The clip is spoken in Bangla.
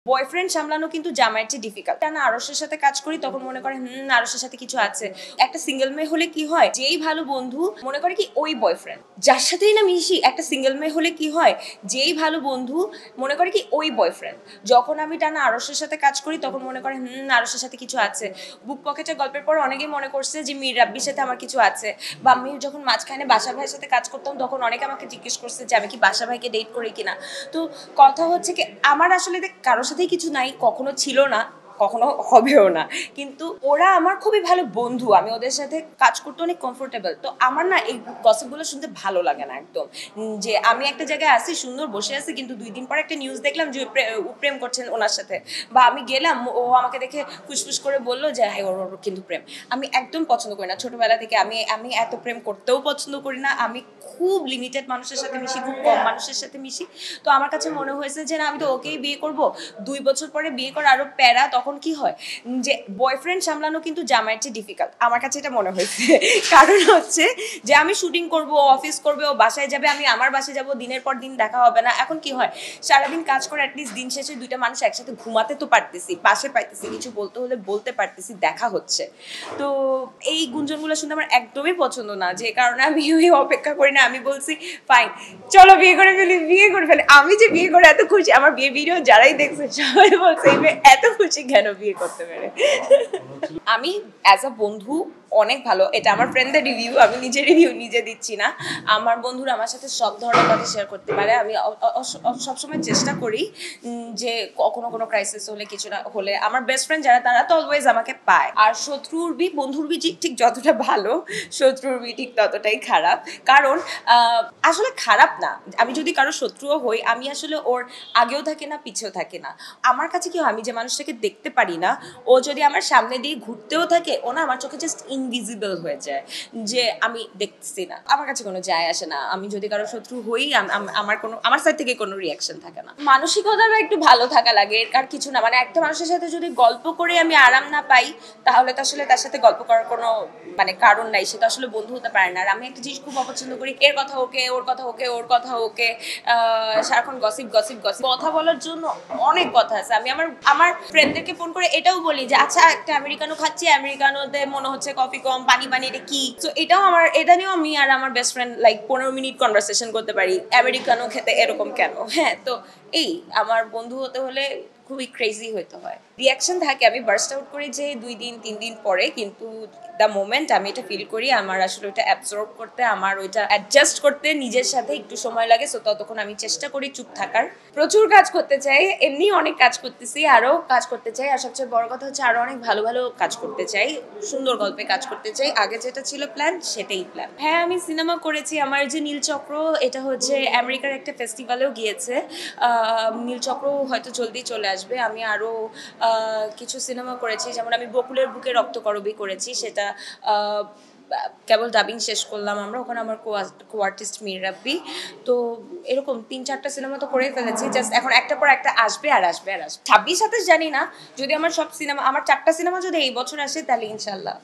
বয়ফ্রেন্ড সামলানো কিন্তু জামাইয়ের চেয়ে ডিফিকাল্ট। না আরশের সাথে কাজ করি তখন মনে করে আরশের সাথে কিছু আছে। একটা সিঙ্গেল মেয়ে হলে কি হয়, যেই ভালো বন্ধু মনে করে কি ওই বয়ফ্রেন্ড, যার সাথেই না মিশি। একটা সিঙ্গেল মেয়ে হলে কি হয়, যেই ভালো বন্ধু মনে করে কি ওই বয়ফ্রেন্ড। যখন আমি টানা আরশের সাথে কাজ করি তখন মনে করে আরশের সাথে কিছু আছে। বুক পকেটের গল্পের পর অনেকেই মনে করছে যে মীর রাব্বির সাথে আমার কিছু আছে। বা আমি যখন মাঝখানে বাসা ভাইয়ের সাথে কাজ করতাম তখন অনেকে আমাকে জিজ্ঞেস করছে যে আমি কি বাসা ভাইকে ডেট করি কিনা। তো কথা হচ্ছে কি, আমার আসলে কারোর সাথেই কিছু নাই, কখনো ছিল না, কখনো হবেও না। কিন্তু ওরা আমার খুবই ভালো বন্ধু, আমি ওদের সাথে কাজ করতে অনেক কমফোর্টেবল। তো আমার না এই গসিপগুলো শুনতে ভালো লাগে না একদম। যে আমি একটা জায়গায় আছি, সুন্দর বসে আছি, কিন্তু 2 দিন পর একটা নিউজ দেখলাম যে ও প্রেম করছেন ওনার সাথে। বা আমি গেলাম, ও আমাকে দেখে ফুসফুস করে বললো যে হ্যাঁ ওর কিন্তু প্রেম। আমি একদম পছন্দ করি না। ছোটবেলা থেকে আমি এত প্রেম করতেও পছন্দ করি না। আমি খুব লিমিটেড মানুষের সাথে মিশি, খুব কম মানুষের সাথে মিশি। তো আমার কাছে মনে হয়েছে যে না, আমি তো ওকেই বিয়ে করব। 2 বছর পরে বিয়ে করা আরো প্যারা। তখন কি হয় যে বয়ফ্রেন্ড সামলানো কিন্তু জামাইয়ের চেয়ে ডিফিকাল্ট, আমার কাছে এটা মনে হয়েছে। কারণ হচ্ছে যে আমি শুটিং করব, অফিস করবে, ও বাসায় যাবে, আমি আমার বাসায় যাব, দিনের পর দিন দেখা হবে না। এখন কি হয়, সারাদিন কাজ করে অ্যাটলিস্ট দিন শেষে 2টা মানুষ একসাথে ঘুমাতে তো পারতেছি, পাশে পাইতেছি, কিছু বলতে হলে বলতে পারতেছি, দেখা হচ্ছে। তো এই গুঞ্জনগুলো শুনতে আমার একদমই পছন্দ না, যে কারণে আমি ওই অপেক্ষা করি না। আমি বলছি ফাইন, চলো বিয়ে করে ফেলি, বিয়ে করে ফেলি। আমি যে বিয়ে করে এত খুশি, আমার বিয়ে ভিডিও যারাই দেখছে সবাই বলছে এত খুশি কেন বিয়ে করতে পেরে। আমি অ্যাজ আ বন্ধু অনেক ভালো, এটা আমার ফ্রেন্ডদের রিভিউ, আমি নিজের রিভিউ নিজে দিচ্ছি না। আমার বন্ধুরা আমার সাথে সব ধরনের কথা শেয়ার করতে পারে। আমি সবসময় চেষ্টা করি যে কোনো ক্রাইসিস হলে, কিছু না হলে আমার বেস্ট ফ্রেন্ড যারা তারা তো অলওয়েজ আমাকে পায়। আর শত্রুর বি বন্ধুর বি ঠিক যতটা ভালো, শত্রুর বি ঠিক ততটাই খারাপ। কারণ আসলে খারাপ না, আমি যদি কারো শত্রুও হই, আমি আসলে ওর আগেও থাকে না, পিছেও থাকে না। আমার কাছে কি হয়, আমি যে মানুষটাকে দেখতে পারি না, ও যদি আমার সামনে দিয়ে ঘুরতেও থাকে, ও না আমার চোখে জাস্ট ইনভিজিবল হয়ে যায়, যে আমি দেখতেছি না। আমার কাছে কোনো যায় আসে না, আমি যদি কারো শত্রু হই, আমার সাইড থেকে কোনো রিয়াকশন থাকে না। মানসিকতাটা একটু ভালো থাকা লাগে, আর কিছু না। মানে একটা মানুষের সাথে যদি গল্প করে আমি আরাম না পাই, তাহলে তো আসলে তার সাথে গল্প করার কোনো কারণ নাই, সে তো আসলে বন্ধু হতে পারে না। আর আমি একটা জিনিস খুব অপছন্দ করি, এর কথা ওকে, ওর কথা ওকে, ওর কথা ওকে, সারাক্ষণ গসিপ গসিপ গসিপ। কথা বলার জন্য অনেক কথা আছে। আমি আমার ফ্রেন্ডদেরকে ফোন করে এটাও বলি যে আচ্ছা একটা আমেরিকানো খাচ্ছি, আমেরিকানোতে মনে হচ্ছে কফি কম, পানি পানি, এটা কি? তো এটা নিয়েও আমি আর আমার বেস্ট ফ্রেন্ড 15 মিনিট কনভারসেশন করতে পারি, আমেরিকানো খেতে এরকম কেন। হ্যাঁ, তো এই আমার বন্ধু হতে হলে খুবই ক্রেজি হতে হয়। রিয়াকশন থাকে, আমি বার্স্ট আউট করি যে 2 দিন 3 দিন পরে, কিন্তু দ্য মোমেন্ট আমি এটা ফিল করি, আমার আসলে ওইটা অ্যাবসর্ব করতে, আমার ওইটা অ্যাডজাস্ট করতে নিজের সাথে একটু সময় লাগে। সো ততক্ষণ আমি চেষ্টা করি চুপ থাকার। প্রচুর কাজ করতে চাই, এমনি অনেক কাজ করতেছি, আরও কাজ করতে চাই। আর সবচেয়ে বড় কথা হচ্ছে আরও অনেক ভালো ভালো কাজ করতে চাই, সুন্দর গল্পে কাজ করতে চাই। আগে যেটা ছিল প্ল্যান, সেটাই প্ল্যান। হ্যাঁ, আমি সিনেমা করেছি। আমার যে নীলচক্র, এটা হচ্ছে আমেরিকার একটা ফেস্টিভ্যালেও গিয়েছে। নীলচক্র হয়তো জলদি চলে আসবে। আমি আরও কিছু সিনেমা করেছি, যেমন আমি বকুলের বুকে রক্তকরবী করেছি, সেটা কেবল ডাবিং শেষ করলাম আমরা, ওখানে আমার কো আর্টিস্ট মীর রাব্বি। তো এরকম 3-4টা সিনেমা তো করেই ফেলেছি, জাস্ট এখন একটা পর একটা আসবে আর আসবে আর আসবে। 26-27 জানি না, যদি আমার 4টা সিনেমা যদি এই বছর আসে তাহলে ইনশাল্লাহ।